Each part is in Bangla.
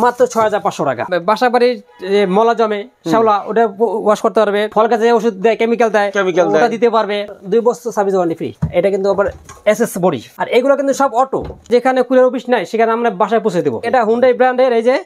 মাত্র 6500 টাকা। বাসা বাড়ির মলা জমে শ্যাওলা ওটা ওয়াশ করতে পারবে, ফল গাছে ওষুধ দেয়, কেমিক্যাল দেয়, ওটা দিতে পারবে। 2 বছর সার্ভিস ওয়ারেন্টি ফ্রি। এটা কিন্তু আবার এসএস বডি। আর এগুলো কিন্তু সব অটো, যেখানে কুরিয়ার অফিস নাই সেখানে আমরা বাসায় পৌঁছে দেবো। এটা হুন্ডাই ব্র্যান্ডের, এই যে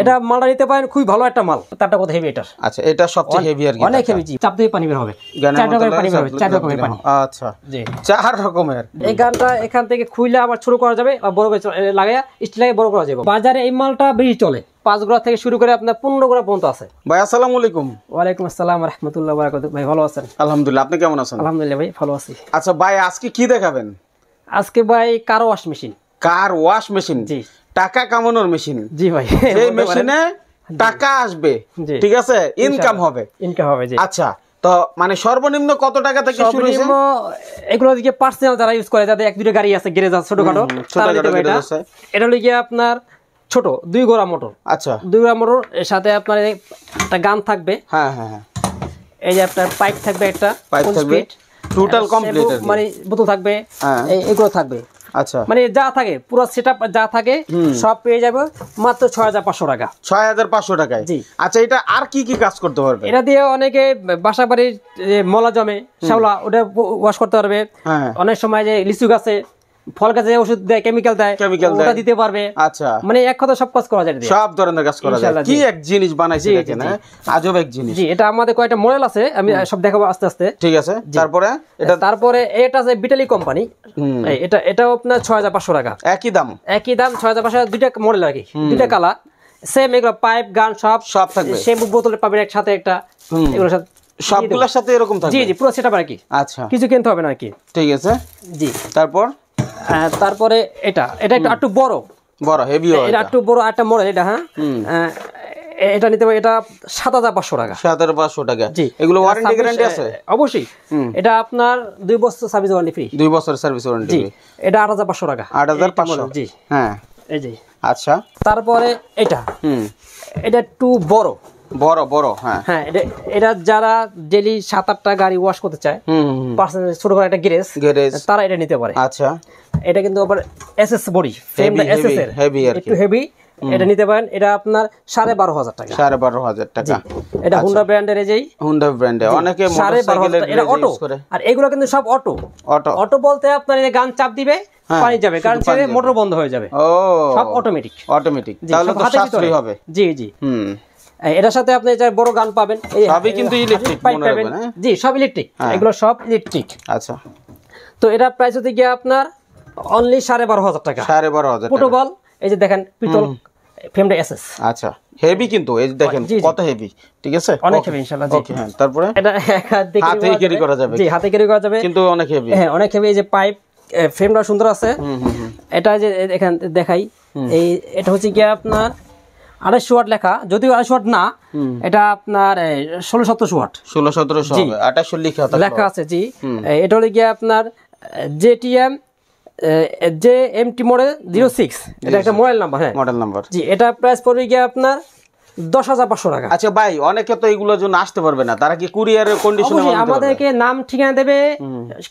এটা মালটা নিতে পারেন, খুব ভালো একটা মাল। তারটা কত হেভি এটা। আচ্ছা, এটা সবচেয়ে হেভি আর কি, অনেক হেভি। চাপ দিয়ে পানি বের হবে, 4 রকমের পানি বের হবে, 4 রকমের পানি। আচ্ছা জি, 4 রকমের। এই গানটা এখান থেকে খুইলে আবার ছোট করা যাবে, আর বড় করে লাগাইয়া স্টিলে বড় করা যাবে। বাজারে এই মালটা বেশি চলে, 5 গোড়া থেকে শুরু করে আপনার 15 গোড়া পর্যন্ত আছে। ভাই আসসালামু আলাইকুম। ওয়ালাইকুম আসসালাম ওয়া রাহমাতুল্লাহি ওয়া বারাকাতুহু। ভাই ভালো আছেন? আলহামদুলিল্লাহ, আপনি কেমন আছেন? আলহামদুলিল্লাহ ভাই ভালো আছি। আচ্ছা ভাই, আজকে কি দেখাবেন? আজকে ভাই car wash machine. Car wash machine? জি। টাকা কামানোর মেশিন। জি ভাই, এই মেশিনে টাকা আসবে, ঠিক আছে, ইনকাম হবে। ইনকাম হবে, জি। আচ্ছা, তো মানে সর্বনিম্ন কত টাকা থেকে শুরু হইছে? এগুলো দিকে পার্সোনাল যারা ইউজ করে, যাদের 1-2টা গাড়ি আছে, গ্যারেজ আছে ছোটখাটো, এটা হলো গিয়ে আপনার ছোট 2 গোড়া মোটর। আচ্ছা, 2 গোড়া মোটর, এর সাথে আপনার একটা গান থাকবে। হ্যাঁ হ্যাঁ হ্যাঁ। এই যে আপনার পাইপ থাকবে, একটা পাইপ থাকবে, টোটাল কমপ্লিট, মানে বোতল থাকবে, এগুলো থাকবে। আচ্ছা, মানে যা থাকে পুরো সেটআপ যা থাকে সব পেয়ে যাবে মাত্র 6500 টাকা। 6500 টাকায়। জি। আচ্ছা, এটা আর কি কি কাজ করতে পারবে? এটা দিয়ে অনেকে বাসা বাড়ির মলা জমে শ্যাওলা ওটা ওয়াশ করতে পারবে। অনেক সময় যে লিচু গাছে ফল গাছে ওষুধ দেয়, কেমিক্যাল দেয়, ওটা দিতে পারবে। আচ্ছা, মানে এক কথা সব কাজ করা যায়, সব ধরনের কাজ করা যায়। কি এক জিনিস বানাইছে দেখেন, আজব এক জিনিস। জি, এটা আমাদের কয়টা মডেল আছে, আমি সব দেখাবো আস্তে আস্তে। ঠিক আছে। তারপরে এটা আছে বিটালি কোম্পানি। এটাও আপনার 6500 টাকা। একই দাম 6500। 2টা মডেল আর কি, 2টা কালার, সেম। এগুলো পাইপ গান সব থাকবে, সেম বোতলে পাবেন একসাথে একটা। এগুলো সবগুলোর সাথে এরকম থাকবে। জি জি, পুরো সেটআপ আর কি। আচ্ছা, কিছু কিনতে হবে না আর কি। ঠিক আছে। জি। তারপরে এটা একটু বড় হেভি, এটা একটু বড় একটা মডেল। এটা এটা নিতে হবে, এটা 7500 টাকা। 7500 টাকা। জি। এগুলো ওয়ারেন্টি গ্যারান্টি আছে? অবশ্যই। এটা আপনার 2 বছর সার্ভিস ওয়ারেন্টি ফ্রি। 2 বছর সার্ভিস ওয়ারেন্টি ফ্রি। এটা 8500 টাকা। 8500। জি হ্যাঁ, এই যে। আচ্ছা, তারপরে এটা একটু বড়। হ্যাঁ, এটা যারা ডেইলি 7-8টা গাড়ি ওয়াশ করতে চায়, পার্সোনাল ছোট করে একটা গ্যারেজ, তারা এটা নিতে পারে। আচ্ছা, এটা কিন্তু আবার এসএস বডি, ফ্রেমটা এসএস এর, হেভি আর কি, একটু হেভি। এটা নিতে পারেন, এটা আপনার 12500 টাকা। 12500 টাকা। এটা হুন্ডা ব্র্যান্ডের, এই যে হুন্ডা ব্র্যান্ডে অনেকে মোটরসাইকেলের, এটা অটো। আর এগুলো কিন্তু সব অটো বলতে আপনার এই গান চাপ দিবে, পানি যাবে, গান ছেড়ে মোটর বন্ধ হয়ে যাবে। ও, সব অটোমেটিক। তাহলে তো সাশ্রয়ী হবে। জি জি। এটার সাথে আপনি যে বড় গান পাবেন, সবই কিন্তু ইলেকট্রিক মনে রাখবেন। জি, সব ইলেকট্রিক, এগুলো সব ইলেকট্রিক। আচ্ছা, তো এটা প্রাইস হতে গিয়ে আপনার অনলি 12500 টাকা। 12500 টাকা। ফুটবল, এই যে দেখেন পিতল ফ্রেমটা এসএস। আচ্ছা, হেভি কিন্তু, এই দেখেন কত হেভি। ঠিক আছে, অনেক হেভি ইনশাআল্লাহ। জি। ওকে, হ্যাঁ। তারপরে এটা হাতে ক্যারি করা যাবে। জি, হাতে ক্যারি করা যাবে, কিন্তু অনেক হেভি। হ্যাঁ, অনেক হেভি। এই যে পাইপ, ফ্রেমটা সুন্দর আছে। এটা যে এখান দেখাই, এটা হচ্ছে কি আপনার 250 ওয়াট লেখা, যদিও 250 ওয়াট না, এটা আপনার 1600-1700 ওয়াট। 1600-1700 হবে, 2800 লেখা আছে। জি। এটা হলো গিয়ে আপনার জেটিএম জেএমটি মডেল 06। এটা একটা মডেল নাম্বার। হ্যাঁ, মডেল নাম্বার। জি, এটা প্রাইস পড়বে গিয়ে আপনার 10500 টাকা। আচ্ছা ভাই, অনেকে তো এগুলোর জন্য আসতে পারবে না, তারা কি কুরিয়ারের কন্ডিশনে আমাদেরকে নাম ঠিকানা দেবে,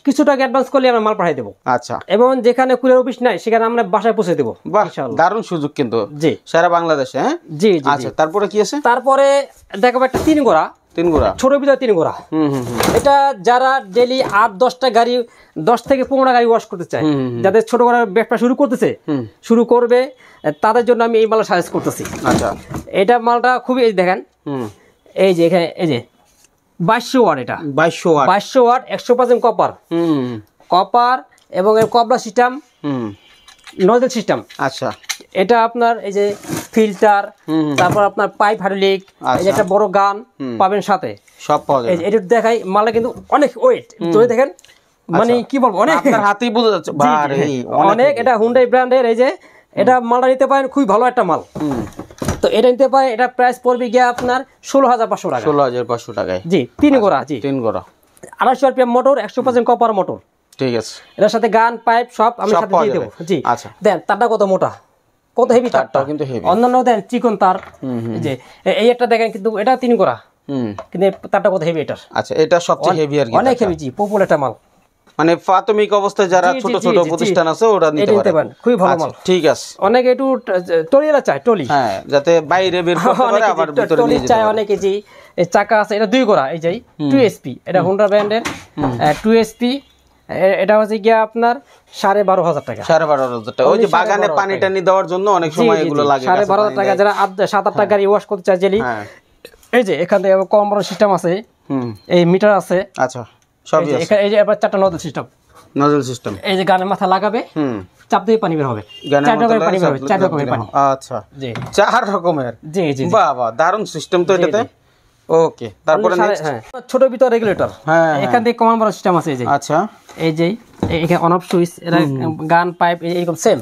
কিছু টাকা অ্যাডভান্স করলে আমরা মাল পাঠিয়ে দেবো। আচ্ছা, এবং যেখানে কুরিয়ার অফিস নাই সেখানে আমরা বাসায় পৌঁছে দেবো। ইনশাআল্লাহ, দারুণ সুযোগ কিন্তু। জি, সারা বাংলাদেশে। হ্যাঁ, জি। আচ্ছা, তারপরে কি আছে? তারপরে দেখাবো একটা 3 গোড়া, ছোট ভিতরে 3 গোড়া। এটা যারা ডেইলি 8-10টা গাড়ি, 10 থেকে 15টা গাড়ি ওয়াশ করতে চায়, যাদের ছোট করে ব্যবসা শুরু করবে, তাদের জন্য আমি এই মালটা সাজেস্ট করতেছি। আচ্ছা, এটা মালটা খুবই, এই দেখেন, এই যে এখানে, এই যে 2200 ওয়াট। এটা 2200 ওয়াট 100% কপার এবং এর কবলা সিস্টেম, নজল সিস্টেম। আচ্ছা, এটা আপনার এই যে ফিল্টার, তারপর আপনার পাইপ, হাইড্রোলিক, এই যে একটা বড় গান পাবেন সাথে, সব পাওয়া যায়। এটা দেখাই, মালটা কিন্তু অনেক ওয়েট, ধরে দেখেন, মানে কি বলবো, অনেক, আপনার হাতেই বোঝা যাচ্ছে অনেক। এটা হুন্ডাই ব্র্যান্ডের, এই যে এটা মালটা নিতে পারেন, খুবই ভালো একটা মাল। তো এটা নিতে পারেন, এটা প্রাইস পড়বে গিয়ে আপনার 16500 টাকা। 16500 টাকায়। জি, 3 গোড়া। জি, 3 গোড়া, 250 RPM মোটর, 100% কপার মোটর। ঠিক আছে, এটার সাথে গান, পাইপ সব আমি সাথে দিয়ে দেবো। জি। আচ্ছা, দেন তারটা কত মোটা, কত হেভি তারটা, কিন্তু হেভি। অন্যান্য দেন চিকন তার, যে এই একটা দেখেন, কিন্তু এটা 3 গোড়া, কিন্তু তারটা কত হেভি এটার। আচ্ছা, এটা সবচেয়ে হেভি আর কি, অনেক হেভি। জি, পপুলার একটা মাল। মানে প্রাথমিক অবস্থায় যারা ছোট ছোট প্রতিষ্ঠান আছে ওরা নিতে পারে, খুবই ভালো মাল। ঠিক আছে। অনেকে একটু টলিরা চায়, টলি, হ্যাঁ, যাতে বাইরে বের করতে পারে, আবার ভিতরে নিয়ে যেতে চায় অনেকে। যে এই চাকা আছে, এটা 2 গোড়া, এই যে 2SP, এটা হোন্ডা ব্র্যান্ডের 2SP। এটা হচ্ছে গিয়া আপনার 12,500 টাকা। 12,500 টাকা। ওই যে বাগানে পানি টানি দেওয়ার জন্য অনেক সময় এগুলো লাগে। 12,500 টাকা। যারা 7-8টা গাড়ি ওয়াশ করতে চায় জেলি, এই যে এখান থেকে কম বড় সিস্টেম আছে, এই মিটার আছে। আচ্ছা, সবই আছে। এই যে আবার 4টা নজল সিস্টেম, নজল সিস্টেম। এই যে গানের মাথা লাগাবে, চাপ দিয়ে পানি বের হবে, 4 রকমের পানি বের হবে, 4 রকমের পানি। আচ্ছা, জি, 4 রকমের। জি জি, বাহ বাহ, দারুণ সিস্টেম তো এটাতে। ওকে, তারপরে নেক্সট। ছোট ভিতর রেগুলেটর, এখান থেকে কমান বড় সিস্টেম আছে। এই যে আচ্ছা, এই যে এখানে অন অফ সুইচ, এটা গান পাইপ এরকম সেম,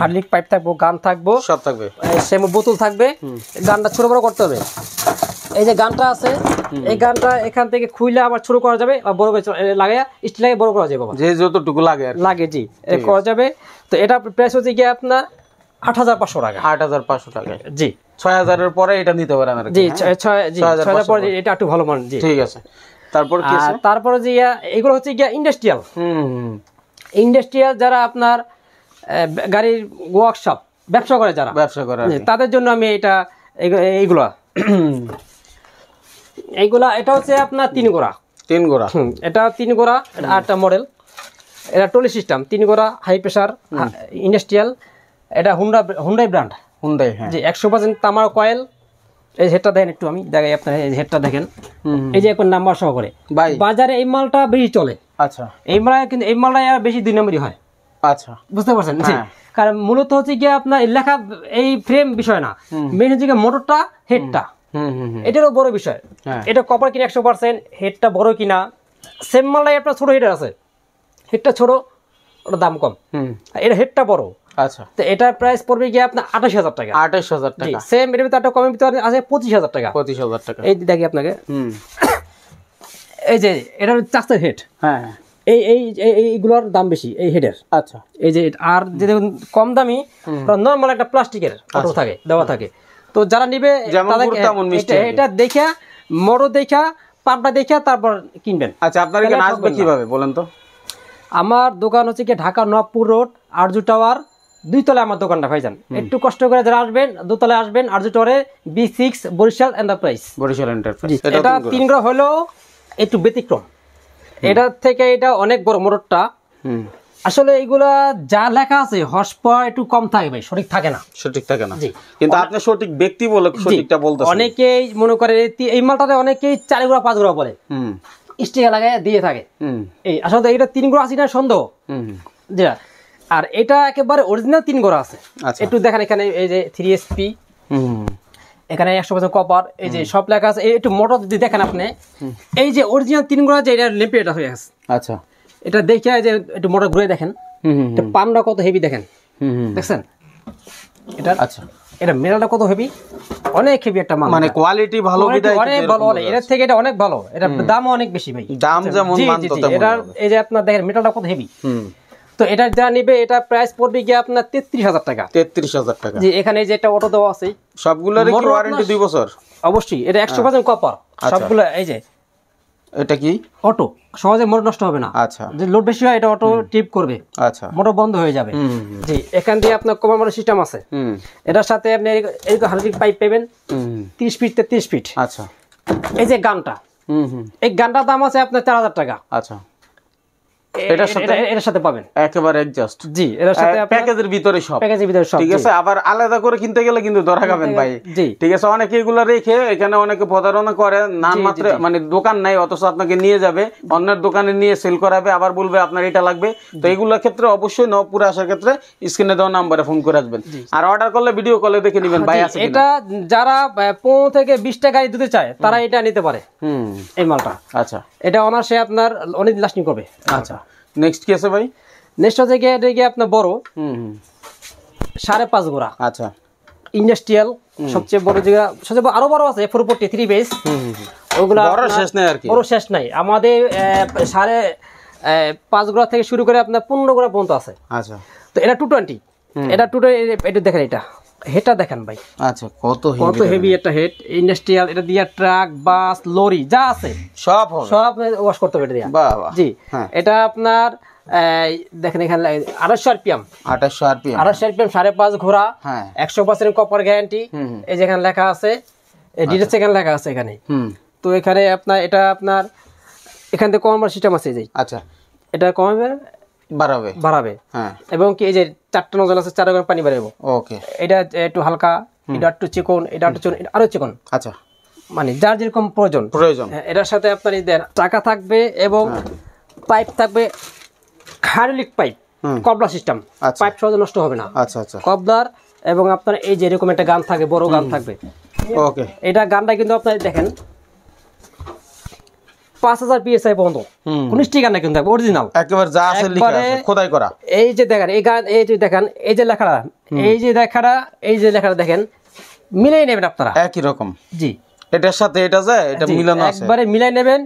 হার্ডলিক পাইপ থাকবে, গান থাকবে, সব থাকবে, সেম বোতল থাকবে। গানটা ছোট বড় করতে হবে। এই যে গানটা আছে, এই গানটা এখান থেকে খুইলে আবার ছোট করা যাবে, আর বড় করে লাগাইয়া স্টিল লাগে বড় করা যাবে, বাবা যে যতটুকু লাগে আর লাগে, জি, করা যাবে। তো এটা প্রাইস হচ্ছে গিয়ে আপনার 8,500 টাকা। 8,500 টাকা, জি। 6,000 এর পরে এটা নিতে পারেন আর কি। জি, 6,000 পরে এটা একটু ভালো মান। জি, ঠিক আছে। তারপর কি আছে? তারপরে যে এগুলো হচ্ছে গিয়া ইন্ডাস্ট্রিয়াল। ইন্ডাস্ট্রিয়াল যারা আপনার গাড়ির ওয়ার্কশপ ব্যবসা করে, যারা ব্যবসা করে, তাদের জন্য আমি এটা এইগুলা এটা হচ্ছে আপনার 3 গোড়া। 3 গোড়া, এটা 3 গোড়া, আটটা মডেল। এটা টলি সিস্টেম, 3 গোড়া, হাই প্রেসার, ইন্ডাস্ট্রিয়াল। এটা হুন্ডাই ব্র্যান্ড, হুন্ডাই, হ্যাঁ, জি। 100% তামার কয়েল। এই হেডটা দেখেন, একটু আমি দেখাই আপনার, এই হেডটা দেখেন, এই যে এখন নাম্বার সহকারে। বাজারে এই মালটা বেশি চলে। আচ্ছা, এই মাল কিন্তু এই মালটা বেশি 2 নম্বরই হয়। আচ্ছা, বুঝতে পারছেন? জি, কারণ মূলত হচ্ছে গিয়ে আপনার লেখা এই ফ্রেম বিষয় না, মেইন হচ্ছে গিয়ে মোটরটা, হেডটা, এটারও বড় বিষয়। এটা কপার কিনা 100%, হেডটা বড় কিনা। সেম মালটাই আপনার ছোট হেডার আছে, হেডটা ছোট, ওটার দাম কম, এটা হেডটা বড়। আচ্ছা, তো এটার প্রাইস পড়বে গিয়ে আপনার 28,000 টাকা। 28,000 টাকা। সেম এর ভিতরে একটা কমের ভিতরে আছে 25,000 টাকা। 25,000 টাকা। এই দেখি আপনাকে, এই যে এটা চাষের হেড, হ্যাঁ, এই এই এইগুলোর দাম বেশি এই হেডের। আচ্ছা, এই যে আর যে কম দামি নরমাল একটা প্লাস্টিকের অটো থাকে, দেওয়া থাকে। তো যারা নিবে এটা দেখা, মোটর দেখা, পাম্পটা দেখা তারপর কিনবেন। আচ্ছা, আপনারা এখানে আসবে কিভাবে বলেন তো? আমার দোকান হচ্ছে কি ঢাকা নবপুর রোড, আরজু টাওয়ার, 2 তলায় আমার দোকানটা, ভাইজান। একটু কষ্ট করে যারা আসবেন, 2 তলায় আসবেন, আরজু টাওয়ারে, B6 Barishal enterprise. Barishal enterprise. এটা 3 গ্রাম হলো একটু ব্যতিক্রম, এটা থেকে এটা অনেক বড় মোটরটা। আসলে এইগুলা যা লেখা আছে হর্স পাওয়ার একটু কম থাকে ভাই, সঠিক থাকে না, সঠিক থাকে না। কিন্তু আপনি সঠিক ব্যক্তি বলে সঠিকটা বলতেছেন। অনেকেই মনে করে এই মালটাতে অনেকেই 4 গোড়া 5 গোড়া বলে, স্টিকার লাগায় দিয়ে থাকে। এই আসলে এটা 3 গোড়া আছে না সন্দেহ, যেটা। আর এটা একেবারে অরিজিনাল 3 গোড়া আছে। একটু দেখেন এখানে, এই যে 3SP, এখানে 100% কপার, এই যে সব লেখা আছে। একটু মোটর যদি দেখেন আপনি, এই যে অরিজিনাল 3 গোড়া, যে এটা লেম্পে এটা হয়ে আছে। আচ্ছা, এটা দেখে যে একটু মোটর ঘুরে দেখেন, পামটা কত হেভি দেখেন, দেখছেন এটা? আচ্ছা, এটা মেটালটা কত হেভি, অনেক হেভি একটা মাল, মানে কোয়ালিটি ভালো, অনেক ভালো, এর থেকে এটা অনেক ভালো। এটা দামও অনেক বেশি ভাই, দাম যেমন মান তো তেমন। এটা এই যে আপনার দেখেন মেটালটা কত হেভি। তো এটা যা নিবে, এটা প্রাইস পড়বে গিয়ে আপনার 33,000 টাকা। 33,000 টাকা, জি। এখানে যে একটা অটো দেওয়া আছে, সবগুলোর কি ওয়ারেন্টি 2 বছর? অবশ্যই, এটা 100% কপার সবগুলো। এই যে এটা কি অটো, সহজে মোটর নষ্ট হবে না। আচ্ছা, যে লোড বেশি হয় এটা অটো ট্রিপ করবে। আচ্ছা, মোটর বন্ধ হয়ে যাবে। জি, এখান দিয়ে আপনার কভার মোটর সিস্টেম আছে। এটার সাথে আপনি এরকম হাইড্রোলিক পাইপ পাবেন, 30 ফিট 33 ফিট। আচ্ছা, এই যে গানটা, এই গানটার দাম আছে আপনার 4,000 টাকা। আচ্ছা, এটার সাথে পাবেন একেবারে অ্যাডজাস্ট। জি, এর সাথে প্যাকেজের ভিতরে সব, প্যাকেজের ভিতরে সব, ঠিক আছে। আবার আলাদা করে কিনতে গেলে কিন্তু ধরা খাবেন ভাই। জি, ঠিক আছে। অনেকে এগুলা রেখে এখানে অনেকে প্রতারণা করে, নাম মাত্র, মানে দোকান নাই অথচ আপনাকে নিয়ে যাবে অন্যের দোকানে নিয়ে সেল করাবে, আবার বলবে আপনার এটা লাগবে। তো এইগুলোর ক্ষেত্রে অবশ্যই নবপুরে আসার ক্ষেত্রে স্ক্রিনে দেওয়া নাম্বারে ফোন করে আসবেন, আর অর্ডার করলে ভিডিও কলে দেখে নেবেন ভাই আছে কিনা। এটা যারা 15 থেকে 20টা গাড়ি দিতে চায় তারা এটা নিতে পারে, এই মালটা। আচ্ছা, এটা অনার্সে আপনার অনেক লাস্টিং করবে। আচ্ছা, নেক্সট কি আছে ভাই? নেক্সট হচ্ছে গিয়ে এটা গিয়ে আপনার বড়, 5.5 গোড়া। আচ্ছা, ইন্ডাস্ট্রিয়াল সবচেয়ে বড় জায়গা, সবচেয়ে আরো বড় আছে 440 3 বেস। ওগুলা বড় শেষ নাই আর কি, বড় শেষ নাই। আমাদের 5.5 গোড়া থেকে শুরু করে আপনার 15 গোড়া পর্যন্ত আছে। আচ্ছা, তো এটা 220, এটা 220, এটা দেখেন, এটা হেডটা দেখেন ভাই, আচ্ছা কত কত হেভি একটা হেড। ইন্ডাস্ট্রিয়াল, এটা দিয়ে ট্রাক, বাস, লরি যা আছে সব হবে, সব ওয়াশ করতে হবে এটা দিয়ে। বাহ বাহ। জি, হ্যাঁ। এটা আপনার দেখেন এখানে 2800 আরপিএম, 2800 আরপিএম, 2800 আরপিএম, 5.5 ঘোড়া, হ্যাঁ 100% কপার গ্যারান্টি। এই যেখানে লেখা আছে, ডিটেলস এখানে লেখা আছে এখানে। তো এখানে আপনার এটা আপনার এখান থেকে কমার সিস্টেম আছে, এই যে আচ্ছা এটা কমাবে বাড়াবে, হ্যাঁ এবং কি এই যে 4টা নজল আছে, 4 পানি বাড়াবো। ওকে, এটা একটু হালকা, এটা একটু চিকন, এটা একটু চিকন, এটা আরো চিকন, আচ্ছা মানে যার যেরকম প্রয়োজন। এটার সাথে আপনার ঈদের চাকা থাকবে এবং পাইপ থাকবে, হাইড্রোলিক পাইপ, কবলা সিস্টেম, পাইপ সহজে নষ্ট হবে না। আচ্ছা আচ্ছা কবলার, এবং আপনার এই যে এরকম একটা গান থাকবে, বড় গান থাকবে। ওকে, এটা গানটা কিন্তু আপনার দেখেন 5000 PSI পর্যন্ত, কোন স্টিকার না কিন্তু অরিজিনাল, একেবারে যা আছে লেখা আছে খোদাই করা। এই যে দেখেন এই গান, এই যে দেখেন এই যে লেখাটা, এই যে লেখাটা, এই যে লেখাটা দেখেন, মিলাই নেবেন আপনারা একই রকম। জি, এটার সাথে এটা যায়, এটা মিলানো আছে, একবারে মিলাই নেবেন।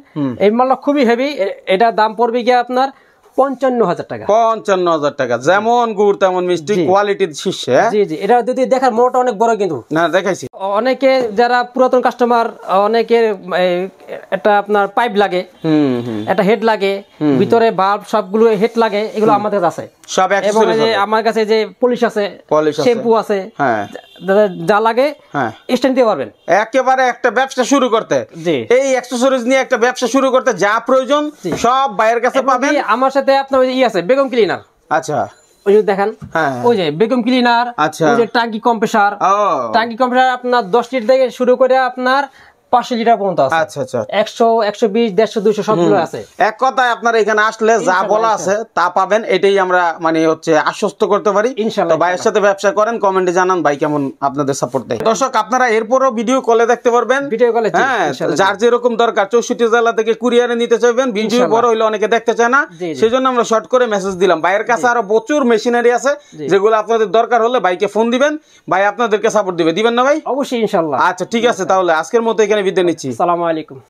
এই মালটা খুবই হেভি, এটা দাম পড়বে গিয়ে আপনার 55,000 টাকা। 55,000 টাকা, যেমন গুড় তেমন মিষ্টি, কোয়ালিটির শীর্ষে। জি জি, এটা যদি দেখার মোটা অনেক বড় কিন্তু না, দেখাইছি। অনেকে যারা পুরাতন কাস্টমার, অনেকের একটা আপনার পাইপ লাগে, একটা হেড লাগে, ভিতরে বাল্ব সবগুলো হেড লাগে, এগুলো আমাদের কাছে আছে সব এবং আমার কাছে যে পলিশ আছে, শ্যাম্পু আছে, হ্যাঁ যা লাগে হ্যাঁ স্ট্যান্ড দিতে পারবেন। একেবারে একটা ব্যবসা শুরু করতে, এই অ্যাকসেসরিজ নিয়ে একটা ব্যবসা শুরু করতে যা প্রয়োজন সব বাইরের কাছে পাবেন। আমার সাথে আপনার ওই যে আছে বেগম ক্লিনার, আচ্ছা ওই যে দেখেন, ওই যে বেগম ক্লিনার, ওই যে টাঙ্কি কম্প্রেসার, টাঙ্কি কম্প্রেসার আপনার 10 লিটার থেকে শুরু করে আপনার 500 লিটার পর্যন্ত আছে। আচ্ছা আচ্ছা, 100, 120, 150, 200 সবগুলো আছে। এক কথায় আপনার এখানে আসলে যা বলা আছে তা পাবেন, এটাই আমরা মানে হচ্ছে আশ্বস্ত করতে পারি ইনশাআল্লাহ। ভাইয়ের সাথে ব্যবসা করেন, কমেন্টে জানান ভাই কেমন আপনাদের সাপোর্ট দেয়। দর্শক আপনারা এরপরও ভিডিও কলে দেখতে পারবেন, ভিডিও কলে, হ্যাঁ যার যেরকম দরকার 64 জেলা থেকে কুরিয়ারে নিতে চাইবেন। ভিডিও বড় হইলে অনেকে দেখতে চায় না, সেজন্য আমরা শর্ট করে মেসেজ দিলাম। ভাইয়ের কাছে আরো প্রচুর মেশিনারি আছে, যেগুলো আপনাদের দরকার হলে ভাইকে ফোন দিবেন, ভাই আপনাদেরকে সাপোর্ট দিবেন না ভাই? অবশ্যই ইনশাআল্লাহ। আচ্ছা ঠিক আছে, তাহলে আজকের মতো এখানে বিদায় নিচ্ছি। আসসালামু আলাইকুম।